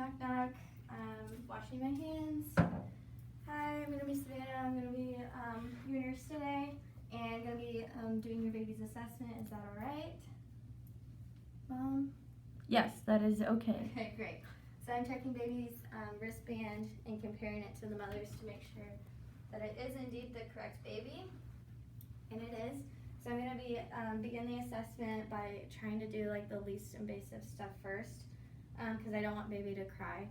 knock knock. Washing my hands. Hi, I'm gonna be Savannah. I'm gonna be your nurse today, and gonna be doing your baby's assessment. Is that all right, Mom? Yes, that is okay. Okay, great. So I'm checking baby's wristband and comparing it to the mother's to make sure that it is indeed the correct baby, and it is. So I'm gonna be begin the assessment by trying to do like the least invasive stuff first, because I don't want baby to cry.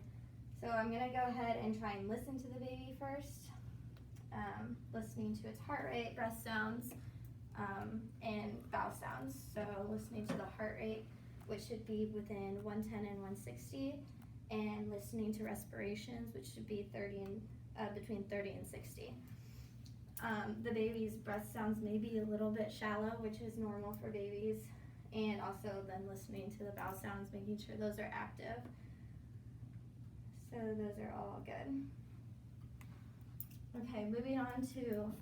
So I'm gonna go ahead and try and listen to the baby first, listening to its heart rate, breath sounds, and bowel sounds. So listening to the heart rate, which should be within 110 and 160, and listening to respirations, which should be between 30 and 60. The baby's breath sounds may be a little bit shallow, which is normal for babies, and also then listening to the bowel sounds, making sure those are active. So those are all good. Okay, moving on to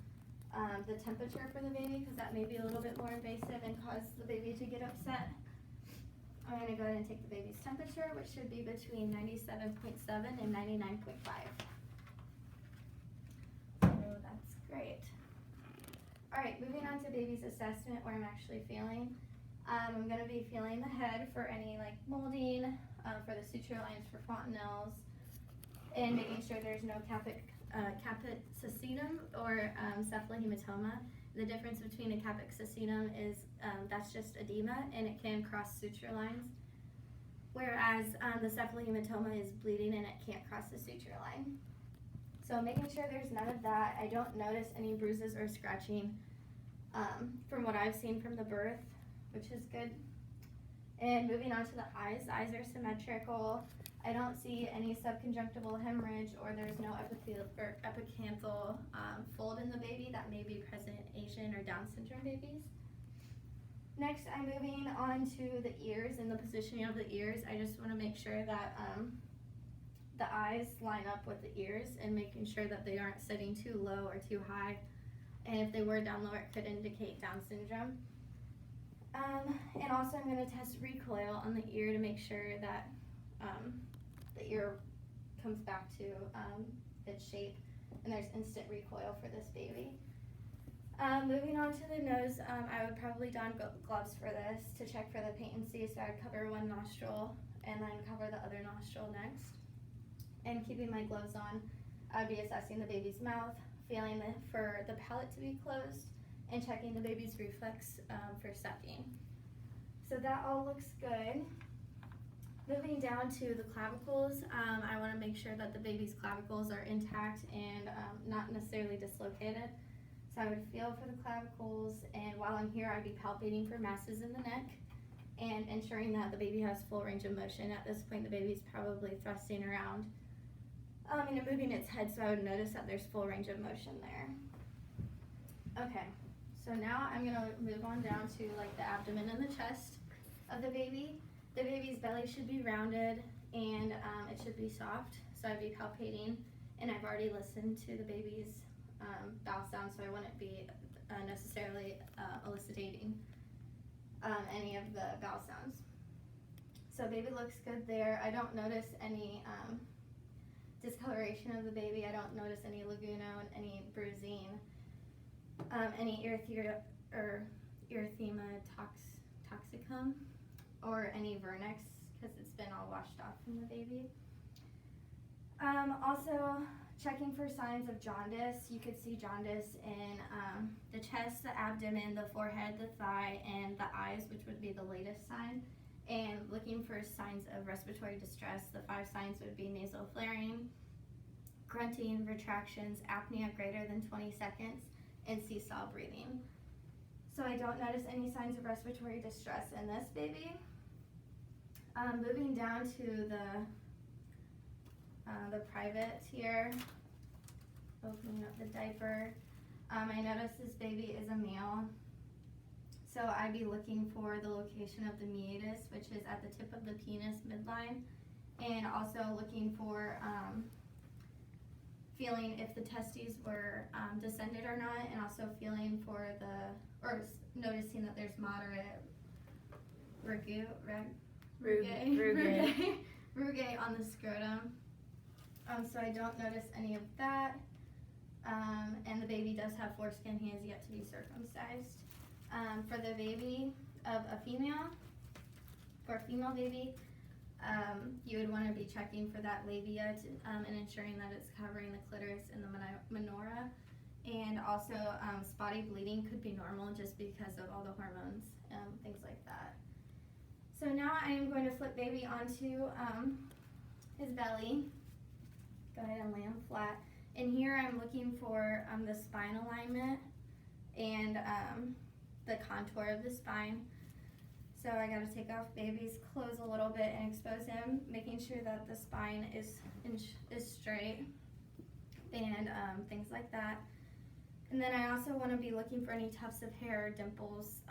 the temperature for the baby, because that may be a little bit more invasive and cause the baby to get upset. I'm going to go ahead and take the baby's temperature, which should be between 97.7 and 99.5. So that's great. Alright, moving on to baby's assessment, where I'm actually feeling. I'm going to be feeling the head for any like molding, for the suture lines for fontanelles, and making sure there's no capitocecum or cephalohematoma. The difference between a capitocecum is that's just edema and it can cross suture lines, whereas the cephalohematoma is bleeding and it can't cross the suture line. So making sure there's none of that. I don't notice any bruises or scratching from what I've seen from the birth, which is good. And moving on to the eyes are symmetrical. I don't see any subconjunctival hemorrhage, or there's no epicanthal fold in the baby that may be present in Asian or Down syndrome babies. Next, I'm moving on to the ears and the positioning of the ears. I just want to make sure that the eyes line up with the ears and making sure that they aren't sitting too low or too high. And if they were down low, it could indicate Down syndrome. And also I'm going to test recoil on the ear to make sure that the ear comes back to its shape, and there's instant recoil for this baby. Moving on to the nose, I would probably don gloves for this to check for the patency, so I'd cover one nostril and then cover the other nostril next. And keeping my gloves on, I'd be assessing the baby's mouth, feeling for the palate to be closed, and checking the baby's reflex for sucking. So that all looks good. Moving down to the clavicles, I want to make sure that the baby's clavicles are intact and not necessarily dislocated. So I would feel for the clavicles, and while I'm here, I'd be palpating for masses in the neck and ensuring that the baby has full range of motion. At this point, the baby's probably thrusting around and moving its head, so I would notice that there's full range of motion there. Okay, so now I'm going to move on down to like the abdomen and the chest of the baby. The baby's belly should be rounded and it should be soft, so I'd be palpating, and I've already listened to the baby's bowel sounds, so I wouldn't be necessarily elucidating any of the bowel sounds. So baby looks good there. I don't notice any discoloration of the baby. I don't notice any laguna and any bruising, any erythema toxicum, or any vernix, because it's been all washed off from the baby. Also checking for signs of jaundice. You could see jaundice in the chest, the abdomen, the forehead, the thigh, and the eyes, which would be the latest sign. And looking for signs of respiratory distress. The 5 signs would be nasal flaring, grunting, retractions, apnea greater than 20 seconds, and seesaw breathing. So I don't notice any signs of respiratory distress in this baby. Moving down to the private here, opening up the diaper. I notice this baby is a male, so I'd be looking for the location of the meatus, which is at the tip of the penis midline, and also looking for feeling if the testes were descended or not, and also feeling for noticing that there's moderate rugae rugae on the scrotum. So I don't notice any of that. And the baby does have foreskin. He has yet to be circumcised. For the baby of a female, for a female baby, you would want to be checking for that labia and ensuring that it's covering the clitoris and the menorah. And also, spotty bleeding could be normal just because of all the hormones, things like that. So now I am going to flip baby onto his belly. Go ahead and lay him flat. And here I'm looking for the spine alignment and the contour of the spine. So I got to take off baby's clothes a little bit and expose him, making sure that the spine is straight and things like that. And then I also want to be looking for any tufts of hair or dimples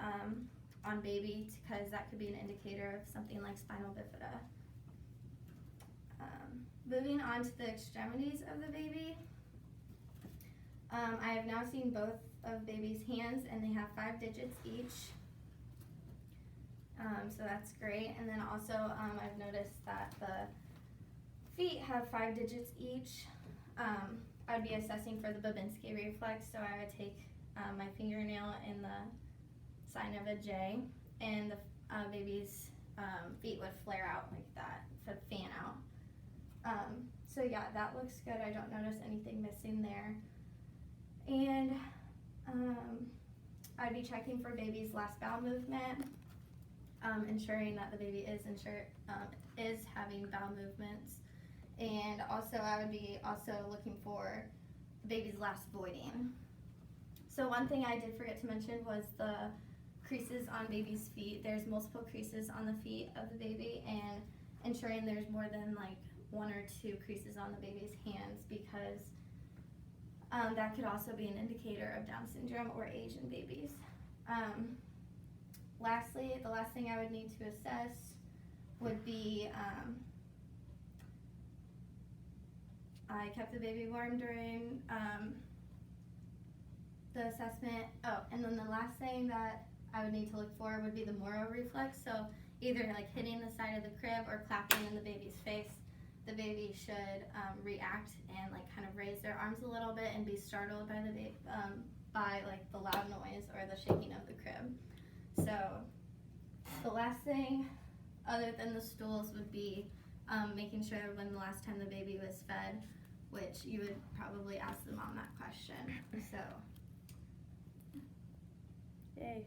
on baby, because that could be an indicator of something like spinal bifida. Moving on to the extremities of the baby. I have now seen both of baby's hands, and they have 5 digits each. So that's great. And then also I've noticed that the feet have 5 digits each. I would be assessing for the Babinski reflex, so I would take my fingernail in the sign of a J, and the baby's feet would flare out like that, fan out. So yeah, that looks good. I don't notice anything missing there. And I'd be checking for baby's last bowel movement, ensuring that the baby is having bowel movements. And also I would be also looking for the baby's last voiding. So one thing I did forget to mention was the creases on baby's feet. There's multiple creases on the feet of the baby, and ensuring there's more than like 1 or 2 creases on the baby's hands, because that could also be an indicator of Down syndrome or age in babies. Lastly, the last thing I would need to assess would be, I kept the baby warm during the assessment. Oh, and then the last thing that I would need to look for would be the Moro reflex. So either like hitting the side of the crib or clapping in the baby's face. The baby should react and like kind of raise their arms a little bit and be startled by by like the loud noise or the shaking of the crib. So the last thing other than the stools would be making sure when the last time the baby was fed, which you would probably ask the mom that question. So Yay.